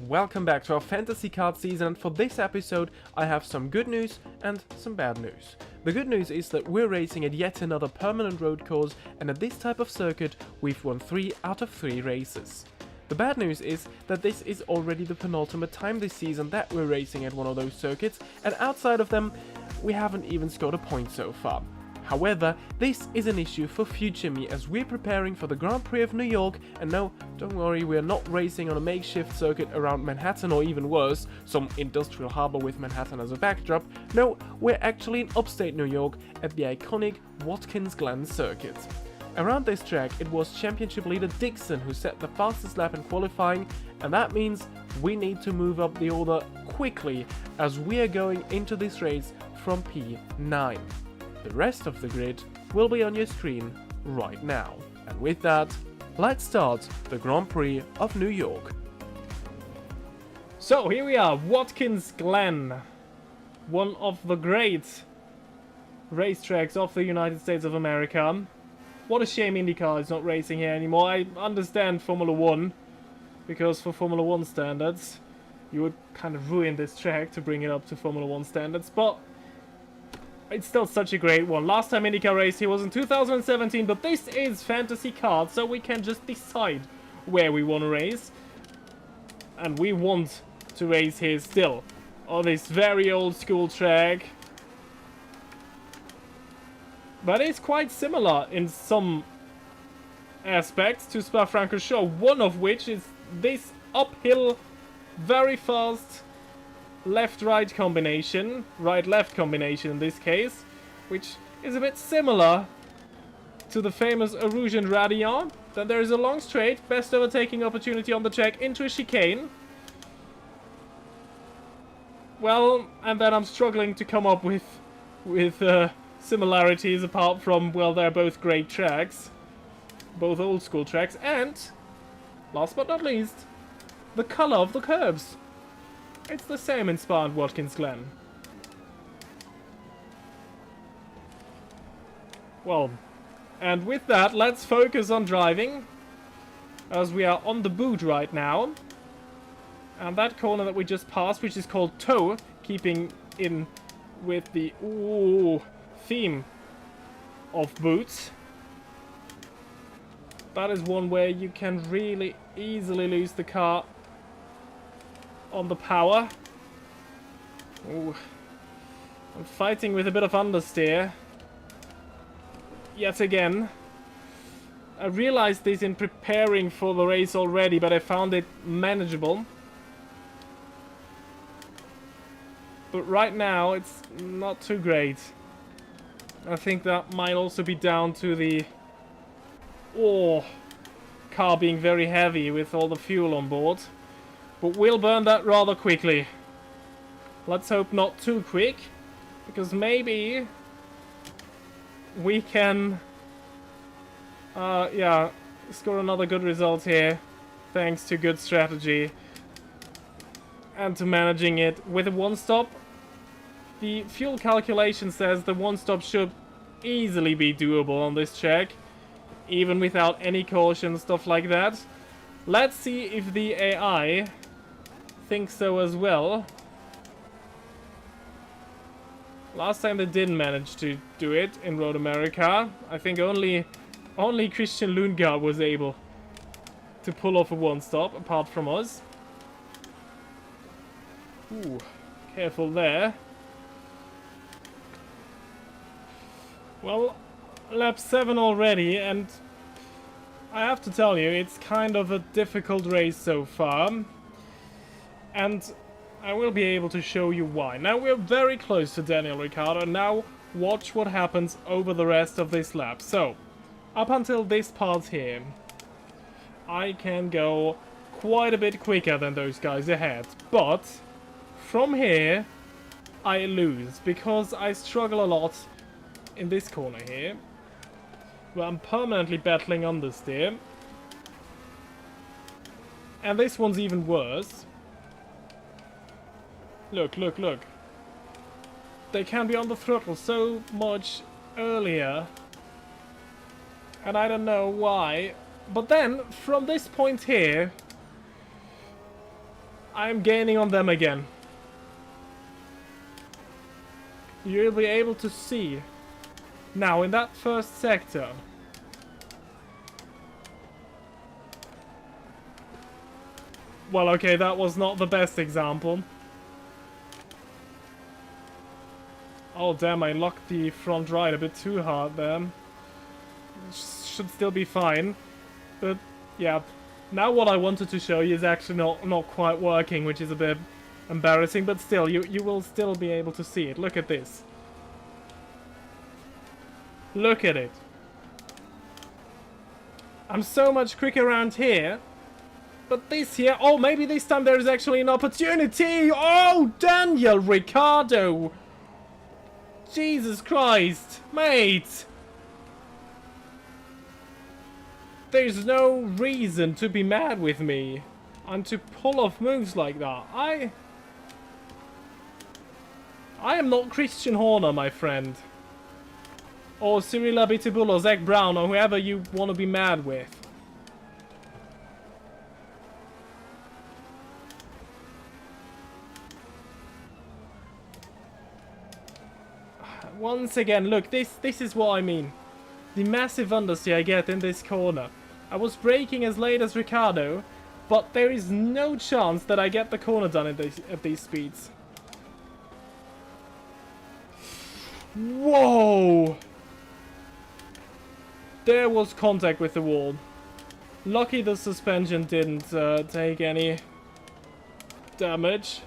welcome back to our fantasy card season, and for this episode I have some good news and some bad news. The good news is that we're racing at yet another permanent road course, and at this type of circuit we've won 3 out of 3 races. The bad news is that this is already the penultimate time this season that we're racing at one of those circuits, and outside of them we haven't even scored a point so far. However, this is an issue for future me as we're preparing for the Grand Prix of New York, and no, don't worry, we're not racing on a makeshift circuit around Manhattan or even worse, some industrial harbor with Manhattan as a backdrop. No, we're actually in upstate New York at the iconic Watkins Glen circuit. Around this track, it was championship leader Dixon who set the fastest lap in qualifying, and that means we need to move up the order quickly as we are going into this race from P9. The rest of the grid will be on your screen right now. And with that, let's start the Grand Prix of New York. So here we are, Watkins Glen, one of the great racetracks of the United States of America. What a shame IndyCar is not racing here anymore. I understand Formula 1, because for Formula 1 standards, you would kind of ruin this track to bring it up to Formula 1 standards, but it's still such a great one. Last time IndyCar raced here was in 2017, but this is fantasy cards, so we can just decide where we want to race. And we want to race here still, on this very old school track. But it's quite similar in some aspects to Spa-Francorchamps, one of which is this uphill, very fast left-right combination, right-left combination in this case, which is a bit similar to the famous Rouge and Radillon. Then there is a long straight, best overtaking opportunity on the track into a chicane. Well, and then I'm struggling to come up with similarities apart from, well, they're both great tracks, both old school tracks, and last but not least, the color of the curbs. It's the same in Spa and Watkins Glen. Well, and with that, let's focus on driving, as we are on the boot right now. And that corner that we just passed, which is called Toe, keeping in with the theme of boots. That is one where you can really easily lose the car on the power. Ooh. I'm fighting with a bit of understeer yet again. I realized this in preparing for the race already, but I found it manageable. But right now it's not too great. I think that might also be down to the car being very heavy with all the fuel on board. But we'll burn that rather quickly. Let's hope not too quick, because maybe we can score another good result here, thanks to good strategy and to managing it with a one-stop. The fuel calculation says the one-stop should easily be doable on this track, even without any caution, stuff like that. Let's see if the AI thinks so as well. Last time they didn't manage to do it in Road America. I think only Christian Lundgaard was able to pull off a one-stop, apart from us. Ooh, careful there. Well, lap 7 already, and I have to tell you, it's kind of a difficult race so far. And I will be able to show you why. Now we're very close to Daniel Ricciardo. Now watch what happens over the rest of this lap. So, up until this part here, I can go quite a bit quicker than those guys ahead. But from here, I lose because I struggle a lot in this corner here, where I'm permanently battling understeer. And this one's even worse. Look, look, look. They can be on the throttle so much earlier. And I don't know why. But then, from this point here, I'm gaining on them again. You'll be able to see. Now, in that first sector. Well, okay, that was not the best example. Oh, damn, I locked the front right a bit too hard there. Should still be fine. But, yeah. Now what I wanted to show you is actually not quite working, which is a bit embarrassing. But still, you will still be able to see it. Look at this. Look at it. I'm so much quicker around here. But this here... Oh, maybe this time there is actually an opportunity! Oh, Daniel Ricciardo! Jesus Christ! Mate! There's no reason to be mad with me. And to pull off moves like that. I am not Christian Horner, my friend. Or Cyril Abiteboul or Zach Brown or whoever you want to be mad with. Once again, look, this is what I mean. The massive understeer I get in this corner. I was braking as late as Ricciardo, but there is no chance that I get the corner done at these speeds. Whoa! There was contact with the wall. Lucky the suspension didn't take any damage.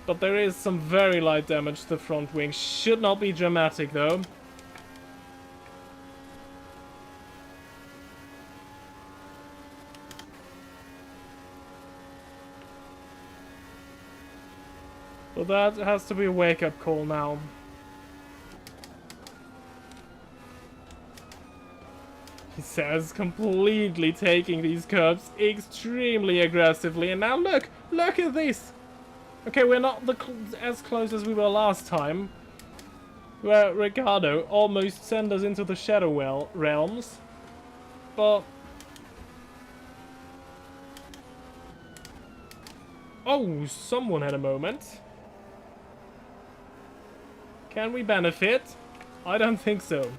But there is some very light damage to the front wing. Should not be dramatic though. But that has to be a wake-up call now. He says, completely taking these curves extremely aggressively. And now look! Look at this! Okay, we're not as close as we were last time, where Ricciardo almost sent us into the shadow realms, but... Oh, someone had a moment. Can we benefit? I don't think so.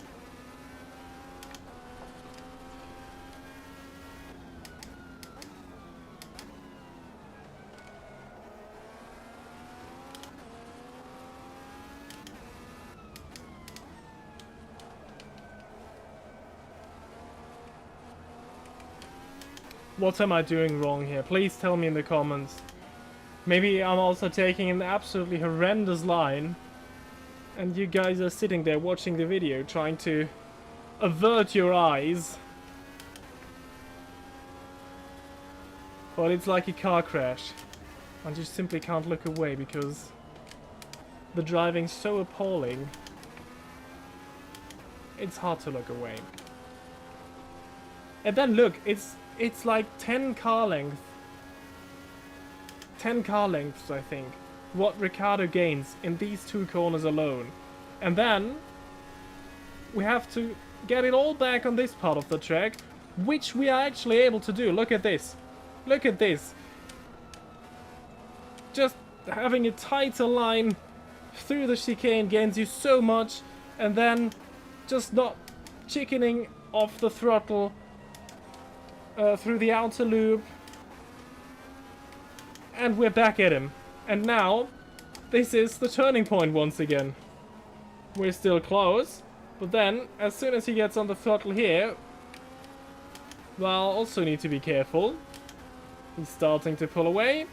What am I doing wrong here? Please tell me in the comments. Maybe I'm also taking an absolutely horrendous line and you guys are sitting there watching the video trying to avert your eyes. But it's like a car crash and you simply can't look away because the driving's so appalling. It's hard to look away. And then look, it's like 10 car lengths. 10 car lengths, I think. What Ricciardo gains in these two corners alone. And then we have to get it all back on this part of the track, which we are actually able to do. Look at this. Look at this. Just having a tighter line through the chicane gains you so much, and then just not chickening off the throttle through the outer loop. And we're back at him. And now, this is the turning point once again. We're still close, but then, as soon as he gets on the throttle here, well, also need to be careful. He's starting to pull away.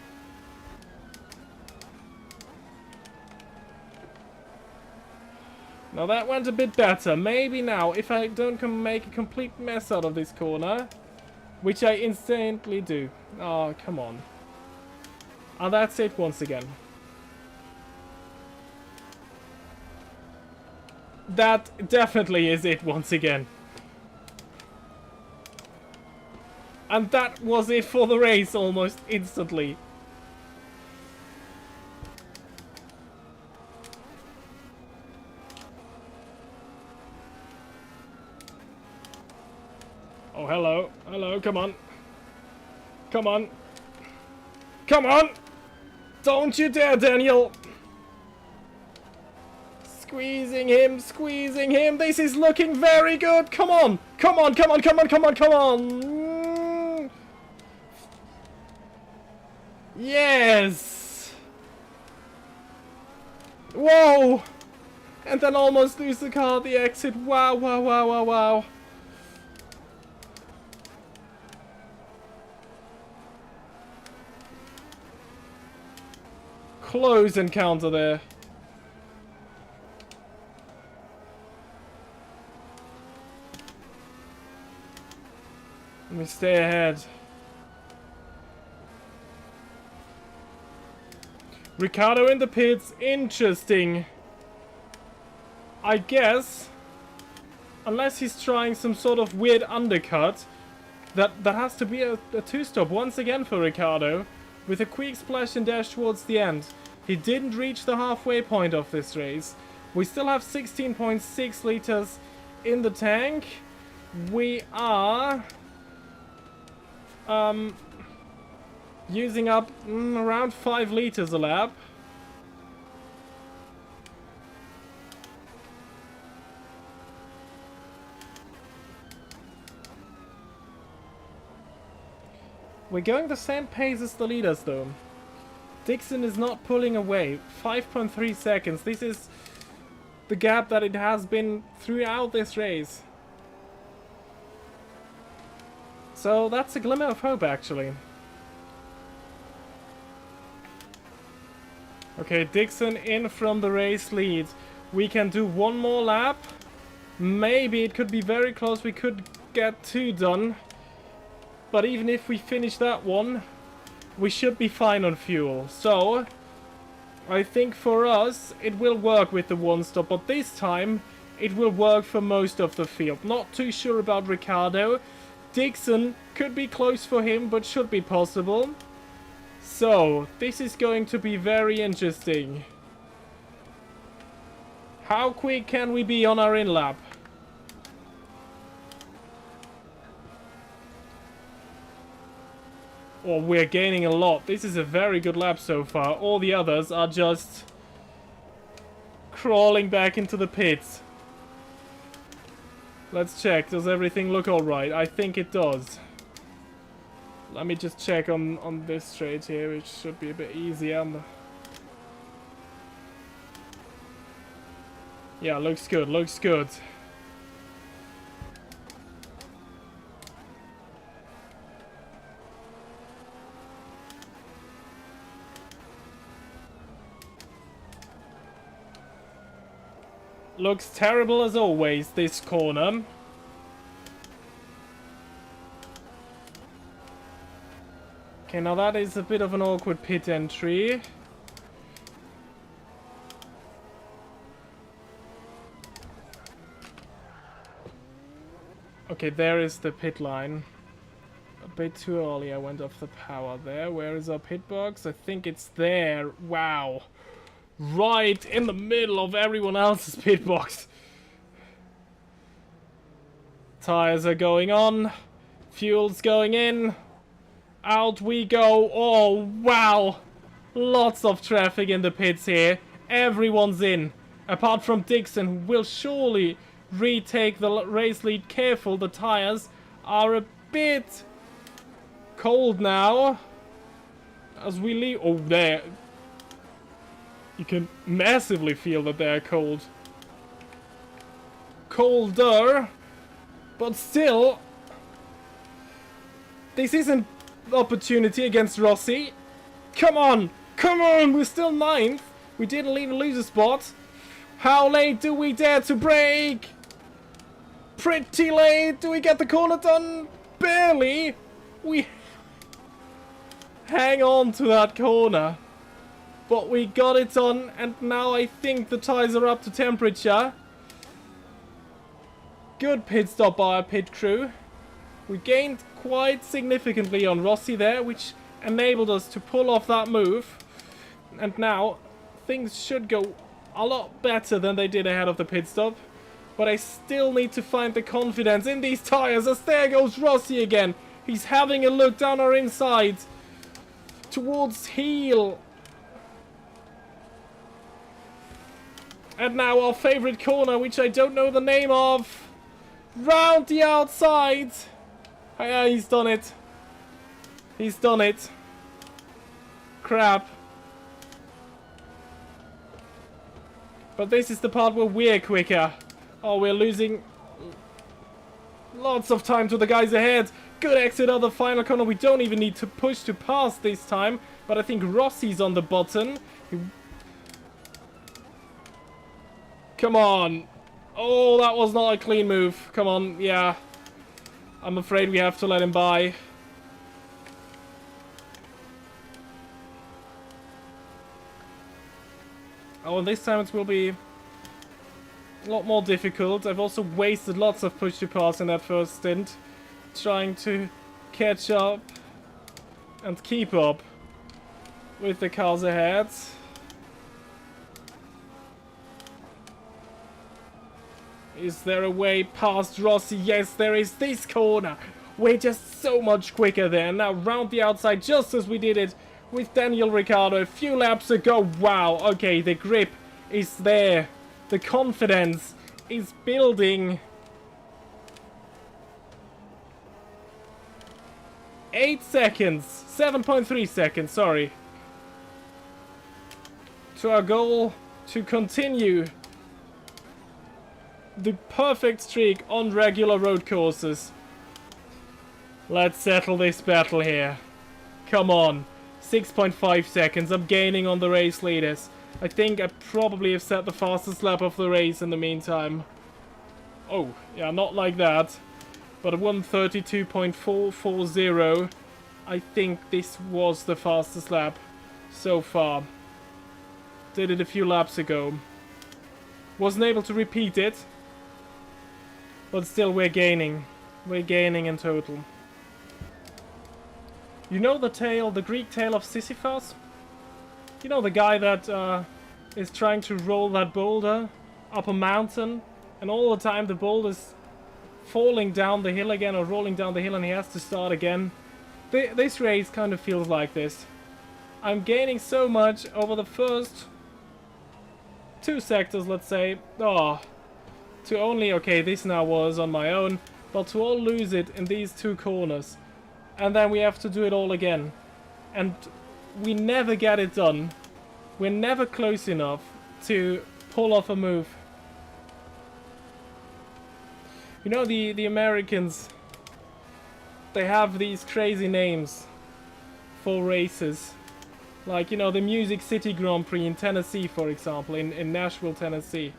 Now that went a bit better. Maybe now, if I don't make a complete mess out of this corner, which I instantly do. Oh, come on. And that's it once again. That definitely is it once again. And that was it for the race almost instantly. Oh, hello. Hello, come on. Come on. Come on! Don't you dare, Daniel! Squeezing him, squeezing him. This is looking very good. Come on! Come on, come on, come on, come on, come on! Yes! Whoa! And then almost lose the car at the exit. Wow, wow, wow, wow, wow. Close encounter there. Let me stay ahead. Ricardo in the pits. Interesting. I guess, unless he's trying some sort of weird undercut, that has to be a two-stop once again for Ricardo, with a quick splash and dash towards the end. He didn't reach the halfway point of this race. We still have 16.6 liters in the tank. We are using up around 5 liters a lap. We're going the same pace as the leaders though. Dixon is not pulling away. 5.3 seconds. This is the gap that it has been throughout this race. So that's a glimmer of hope actually. Okay, Dixon in from the race lead. We can do one more lap. Maybe it could be very close. We could get 2 done. But even if we finish that one, we should be fine on fuel. So, I think for us, it will work with the 1-stop. But this time, it will work for most of the field. Not too sure about Ricardo. Dixon could be close for him, but should be possible. So, this is going to be very interesting. How quick can we be on our in-lap? Oh, we're gaining a lot. This is a very good lap so far. All the others are just crawling back into the pits. Let's check. Does everything look alright? I think it does. Let me just check on this straight here, which should be a bit easier. Yeah, looks good, looks good. Looks terrible as always, this corner. Okay, now that is a bit of an awkward pit entry. Okay, there is the pit line. A bit too early, I went off the power there. Where is our pit box? I think it's there. Wow. Right in the middle of everyone else's pit box. Tires are going on. Fuel's going in. Out we go. Oh, wow. Lots of traffic in the pits here. Everyone's in. Apart from Dixon, who will surely retake the race lead. Careful, the tires are a bit cold now. As we leave... Oh, there. You can massively feel that they're cold. Colder. But still, this isn't opportunity against Rossi. Come on! Come on! We're still 9th. We didn't even lose a spot. How late do we dare to brake? Pretty late. Do we get the corner done? Barely. We hang on to that corner. But we got it on, and now I think the tires are up to temperature. Good pit stop by our pit crew. We gained quite significantly on Rossi there, which enabled us to pull off that move. And now, things should go a lot better than they did ahead of the pit stop. But I still need to find the confidence in these tires, as there goes Rossi again. He's having a look down our inside. towards heel. And now our favorite corner, which I don't know the name of. Round the outside. Yeah, he's done it. He's done it. Crap. But this is the part where we're quicker. Oh, we're losing lots of time to the guys ahead. Good exit of the final corner. We don't even need to push to pass this time. But I think Rossi's on the button. Come on. Oh, that was not a clean move. Come on, yeah. I'm afraid we have to let him by. Oh, and this time it will be a lot more difficult. I've also wasted lots of push to pass in that first stint, trying to catch up and keep up with the cars ahead. Is there a way past Rossi? Yes, there is. This corner. We're just so much quicker there. Now round the outside, just as we did it with Daniel Ricciardo a few laps ago. Wow, okay, the grip is there. The confidence is building. 8 seconds. 7.3 seconds, sorry. To our goal to continue the perfect streak on regular road courses. Let's settle this battle here. Come on. 6.5 seconds. I'm gaining on the race leaders. I think I probably have set the fastest lap of the race in the meantime. Oh, yeah, not like that. But at 1:32.440, I think this was the fastest lap so far. Did it a few laps ago. Wasn't able to repeat it. But still, we're gaining. We're gaining in total. You know the tale, the Greek tale of Sisyphus? You know the guy that is trying to roll that boulder up a mountain, and all the time the boulder's falling down the hill again, or rolling down the hill, and he has to start again. This race kind of feels like this. I'm gaining so much over the first 2 sectors, let's say. Oh, to only, okay, this now was on my own, but to all lose it in these 2 corners. And then we have to do it all again. And we never get it done. We're never close enough to pull off a move. You know, the Americans, they have these crazy names for races. Like, you know, the Music City Grand Prix in Tennessee, for example, in Nashville, Tennessee.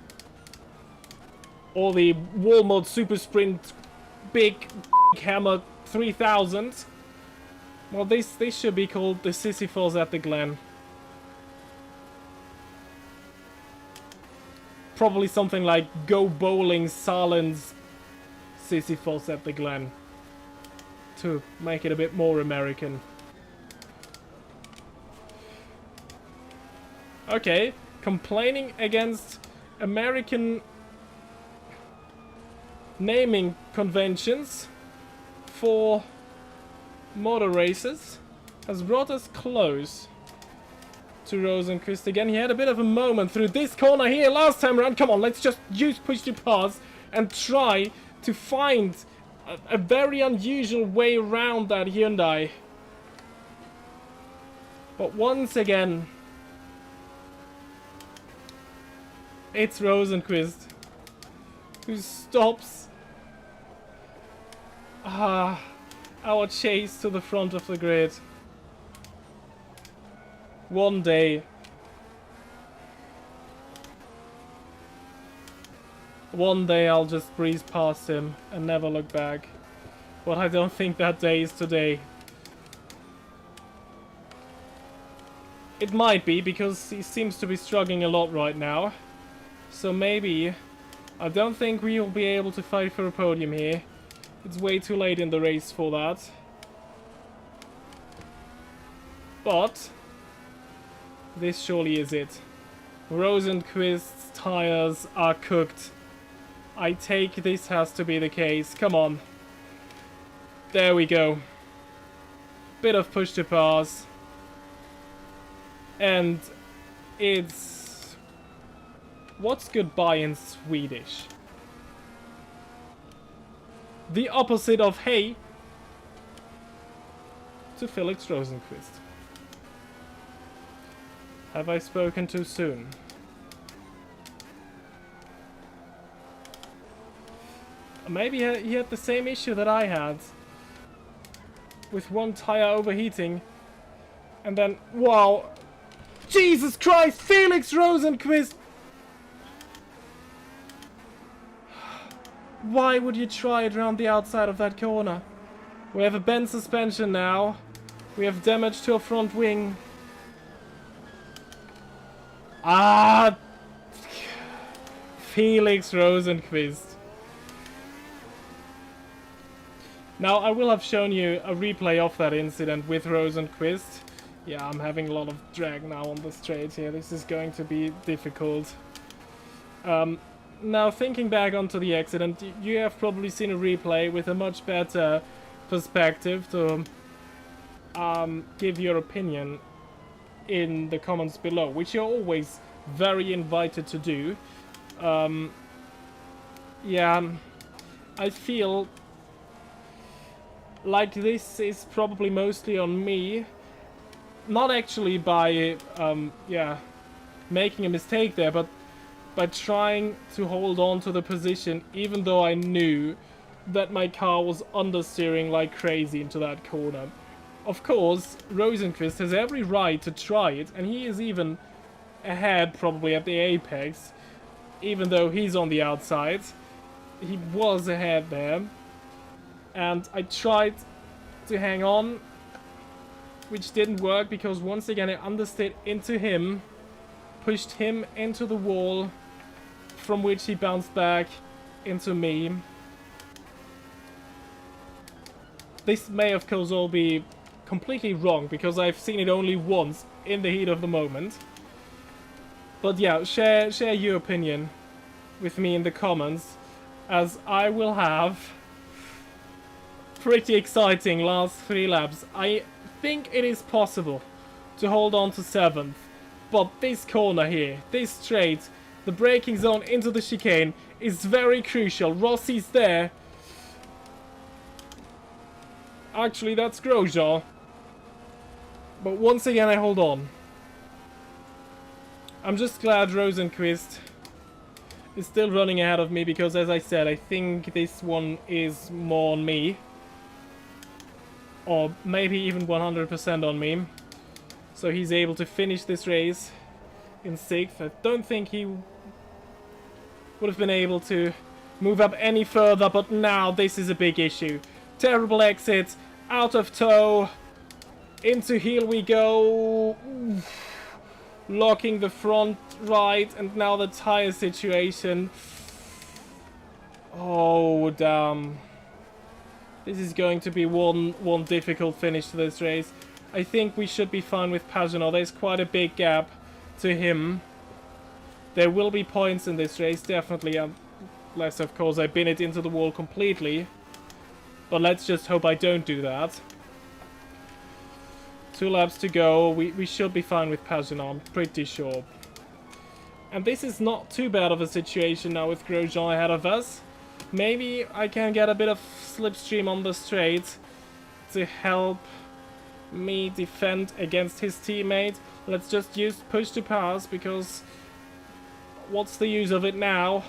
Or the Walmart Super Sprint Big Hammer 3000. Well, this should be called the Sisyphus at the Glen. Probably something like Go Bowling Salen's Sisyphus at the Glen. To make it a bit more American. Okay, complaining against American naming conventions for motor races has brought us close to Rosenqvist again. He had a bit of a moment through this corner here last time around. Come on, let's just use push to pass and try to find a very unusual way around that Hyundai. But once again, it's Rosenqvist who stops our chase to the front of the grid. One day I'll just breeze past him and never look back. But I don't think that day is today. It might be, because he seems to be struggling a lot right now. So maybe, I don't think we will be able to fight for a podium here. It's way too late in the race for that. But this surely is it. Rosenqvist's tires are cooked. I take this has to be the case. Come on. There we go. Bit of push to pass. And it's... what's goodbye in Swedish? The opposite of hey to Felix Rosenqvist. Have I spoken too soon? Maybe he had the same issue that I had. With one tire overheating. And then, wow. Jesus Christ, Felix Rosenqvist! Why would you try it around the outside of that corner? We have a bent suspension now. We have damage to a front wing. Ah! Felix Rosenqvist. Now, I will have shown you a replay of that incident with Rosenqvist. Yeah, I'm having a lot of drag now on the straight here. This is going to be difficult. Now, thinking back onto the accident, you have probably seen a replay with a much better perspective to give your opinion in the comments below, which you're always very invited to do. Yeah, I feel like this is probably mostly on me. Not actually by, yeah, making a mistake there, but by trying to hold on to the position, even though I knew that my car was understeering like crazy into that corner. Of course, Rosenqvist has every right to try it, and he is even ahead probably at the apex, even though he's on the outside. He was ahead there. And I tried to hang on, which didn't work because once again I understeered into him, pushed him into the wall, from which he bounced back into me. This may of course all be completely wrong because I've seen it only once in the heat of the moment. But yeah, share your opinion with me in the comments, as I will have pretty exciting last 3 laps. I think it is possible to hold on to 7th, but this corner here, this straight, the braking zone into the chicane is very crucial. Rossi's there. Actually, that's Grosjean. But once again, I hold on. I'm just glad Rosenqvist is still running ahead of me because, as I said, I think this one is more on me. Or maybe even 100% on me. So he's able to finish this race in 6th. I don't think he would have been able to move up any further, but now this is a big issue. Terrible exit, out of tow, into heel we go. Oof. Locking the front right, and now the tire situation. Oh, damn. This is going to be one difficult finish to this race. I think we should be fine with Pagenaud. There's quite a big gap to him. There will be points in this race, definitely. Unless, of course, I bin it into the wall completely. But let's just hope I don't do that. 2 laps to go. We should be fine with Pagenaud, I'm pretty sure. And this is not too bad of a situation now with Grosjean ahead of us. Maybe I can get a bit of slipstream on the straight to help me defend against his teammate. Let's just use push to pass, because what's the use of it now?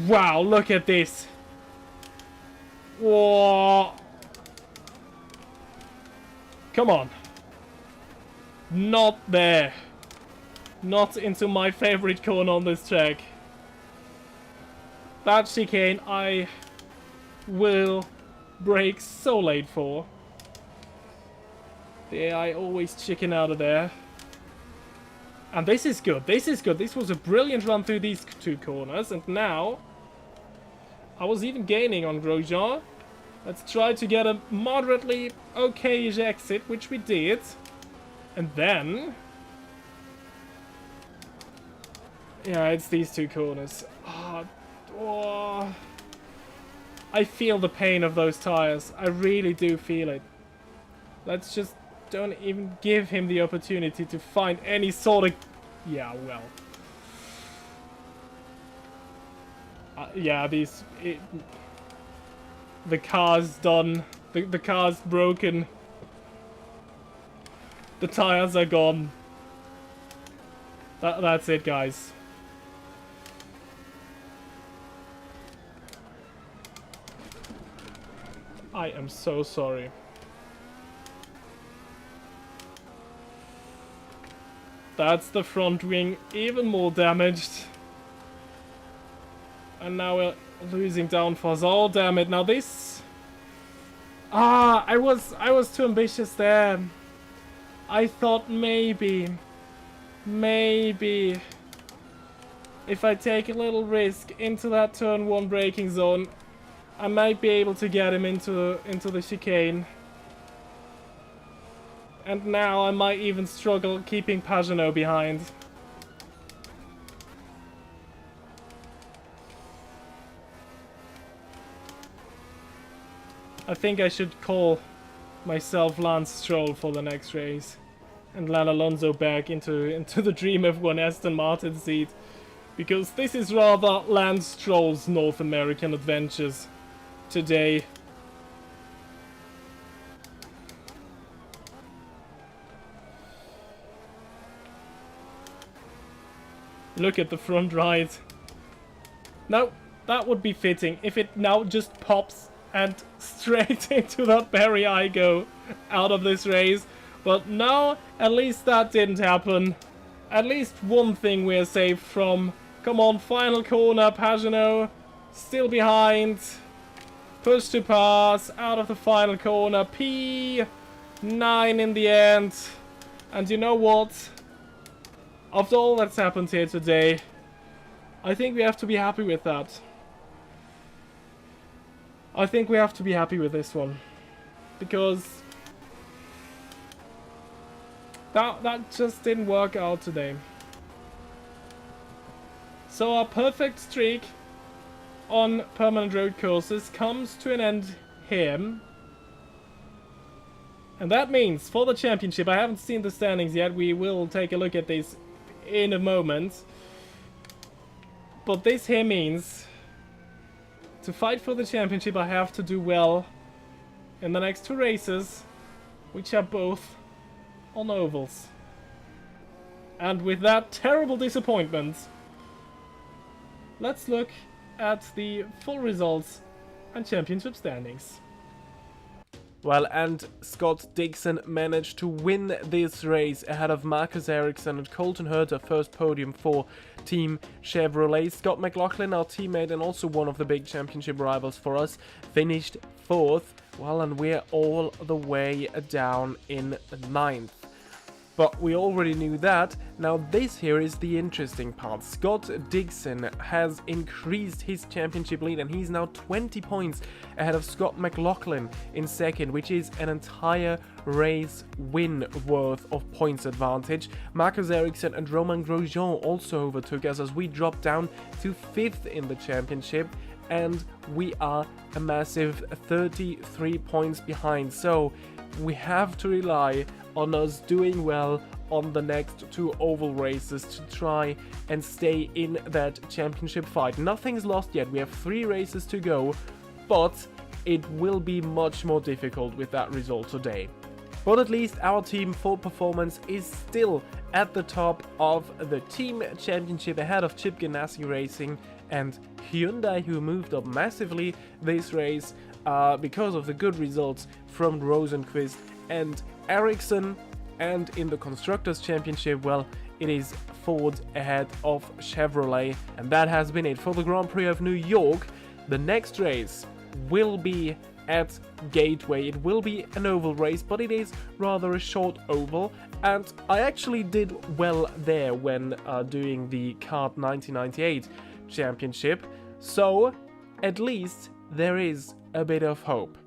Wow, look at this. Whoa. Come on. Not there. Not into my favorite corner on this track. That chicane I will brake so late for. The AI always chicken out of there. And this is good. This is good. This was a brilliant run through these 2 corners. And now I was even gaining on Grosjean. Let's try to get a moderately okay-ish exit, which we did. And then... yeah, it's these 2 corners. Oh, I feel the pain of those tires. I really do feel it. Let's just don't even give him the opportunity to find any sort of... Yeah, well. Yeah, the car's done. The car's broken. The tires are gone. That's it, guys. I am so sorry. That's the front wing, even more damaged. And now we're losing downforce. Oh, damn it. Now this... Ah, I was too ambitious there. I thought maybe if I take a little risk into that turn 1 braking zone, I might be able to get him into the chicane. And now I might even struggle keeping Pagenaud behind. I think I should call myself Lance Stroll for the next race. And let Alonso back into the Dream F1 Aston Martin seat. Because this is rather Lance Stroll's North American adventures today. Look at the front right. Now, that would be fitting if it now just pops and straight into that barrier I go out of this race. But no, at least that didn't happen. At least one thing we're safe from. Come on, final corner, Pagenaud. Still behind. Push to pass, out of the final corner. P9 in the end. And you know what? After all that's happened here today, I think we have to be happy with that. I think we have to be happy with this one. Because that just didn't work out today. So our perfect streak on permanent road courses comes to an end here. And that means for the championship, I haven't seen the standings yet, we will take a look at this in a moment. But this here means to fight for the championship I have to do well in the next 2 races, which are both on ovals. And with that terrible disappointment, let's look at the full results and championship standings. Well, and Scott Dixon managed to win this race ahead of Marcus Ericsson and Colton Herta, first podium for Team Chevrolet. Scott McLaughlin, our teammate and also one of the big championship rivals for us, finished 4th. Well, and we're all the way down in 9th. But we already knew that. Now this here is the interesting part. Scott Dixon has increased his championship lead and he's now 20 points ahead of Scott McLaughlin in 2nd, which is an entire race win worth of points advantage. Marcus Ericsson and Romain Grosjean also overtook us as we dropped down to 5th in the championship. And we are a massive 33 points behind. So we have to rely on us doing well on the next 2 oval races to try and stay in that championship fight. Nothing's lost yet. We have 3 races to go, but it will be much more difficult with that result today. But at least our team for performance is still at the top of the team championship ahead of Chip Ganassi Racing and Hyundai, who moved up massively this race because of the good results from Rosenqvist and Ericsson. And in the Constructors' Championship, well, it is Ford ahead of Chevrolet. And that has been it for the Grand Prix of New York. The next race will be at Gateway. It will be an oval race, but it is rather a short oval. And I actually did well there when doing the Kart 1998 Championship. So, at least there is a bit of hope.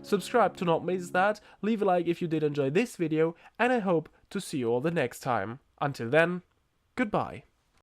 Subscribe to not miss that, leave a like if you did enjoy this video, and I hope to see you all the next time. Until then, goodbye.